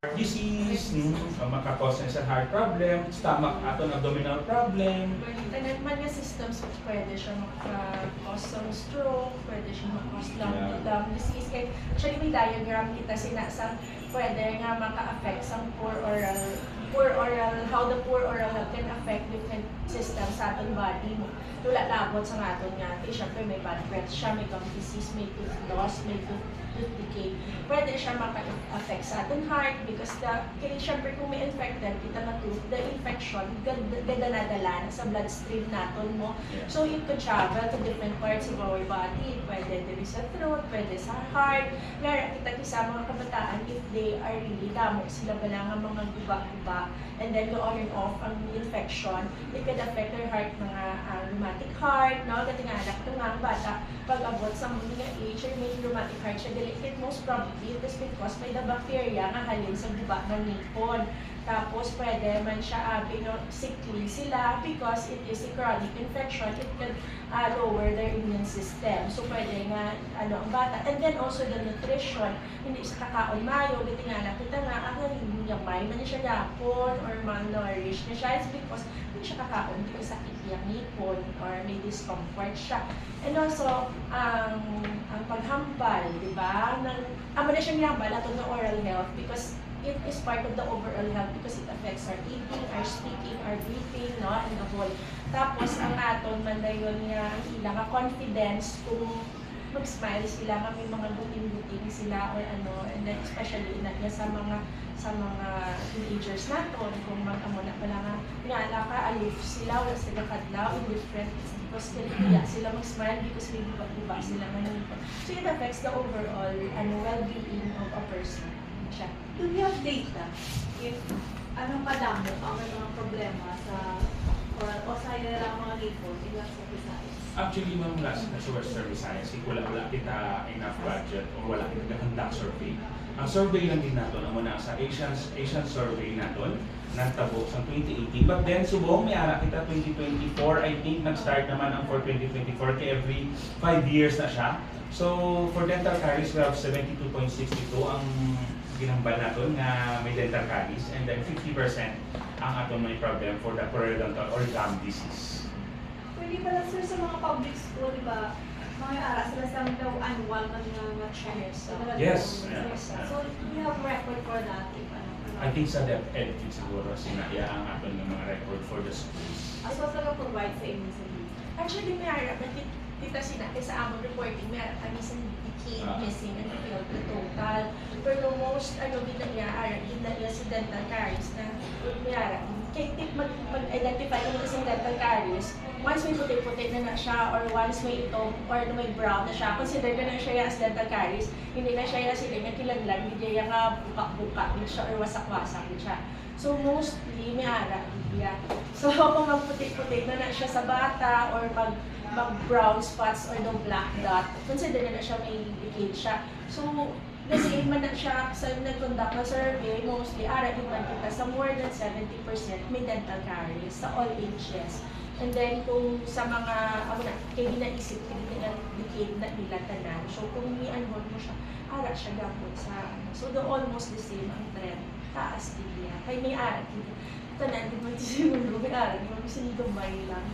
Heart disease, makakos na sa heart problem, stomach aton abdominal problem. Tanan man nga systems pwede siya maka-cause some stroke, pwede siya maka-cause lung disease. Kaya actually may diagram kita sinasang pwede nga maka-affect sa how the poor oral health can affect different systems sa ating body mo. Tula labot sa aton nga, syempre may bad breath siya, may gum disease, may tooth loss, may tooth decay. Pwede siya maka-affect sa ating heart because syempre kung may infected kita na tooth, the infection nadala sa bloodstream natin mo. So it could travel to different parts of our body. Pwede din sa throat, pwede sa heart. Lalo kita sa mga kabataan if they are really damo, sila ba lang ang mga guba-guba and then go on and off ang infection, it could affect their heart, mga rheumatic heart, no? Kasi nga anak ito nga ang bata, pag abot sa mga age or may rheumatic heart siya, it most probably it is because may the bacteria nga halin sa guba ng ngipon. Tapos pwede man siya sickly sila because it is a chronic infection, it can lower their immune system. So pwede nga ang bata. And then also the nutrition, hindi siya kakaon mayo, giti nga nakita nga, hindi niya may man siya yapon or malnourished na siya. It's because hindi siya kakaon because sakit yung ngipon or may discomfort siya. And also, ang paghambal, di ba? Amo na siyang hambal ato ng oral health because it is part of the overall health because it affects our eating, our speaking, our breathing, no, and the whole. Tapos ang aton man dayon nga ang ilang confidence kung mag-smile sila, nga may mga buting-buting sila or and then especially sa mga teenagers naton kung mag-amo na pala nga ka aloof sila, wala sila kadlaw, indifferent because kaya sila mag-smile because may iba sila ngayon. So it affects the overall well-being of a person. Siya. Do we have data if anong kadamo ang mga problema sa o sa ilang mga ngipon ilang sa Visayas? Actually, ma'am, last na sa Western Visayas, wala kita enough budget or wala kita conduct survey. Ang survey lang din natin, ang muna sa Asian survey natin, nagtabo sa 2018. But then, subong may ara kita 2024, I think nag-start naman ang for 2024 kaya every 5 years na siya. So, for dental caries, we have 72.62 ang ginambal natin nga may dental caries and then 50% ang aton may problem for the periodontal or gum disease. Pwede pala sir sa mga public school, di ba? Mga ara sila sa daw annual na check. Yes. So, we have record for that if I think sa DepEd siguro sinaya ang aton ng mga record for the schools. As well as provide sa inyo sa dito. Actually, may harap na kita sinati sa among reporting, may harap kami sa decay, missing, and failed na total. Pero most, ginaya si dental caries na may harap. Kaya mag-identify kung isang dental caries, once may puti-puti na siya or once may itong or may brown na siya, consider ko na siya as dental caries, hindi na siya sila nga kilanglan, hindi nga buka-buka siya or wasak-wasak siya. So mostly may ara iya. So kung magputi-puti na siya sa bata or mag-brown spots or the black dot, consider na siya may decay siya. So kasi man na siya sa nag-conduct na survey, mostly ara man kita sa more than 70% may dental caries sa all ages. And then kung sa mga kaya ginaisip na decade na nila tanan. So kung i-unhold mo siya, ara siya gapon sa so almost the same ang trend. Taas din niya. Kaya may ara din. Tanan, di ba siguro may ara, di ba sinigumay lang.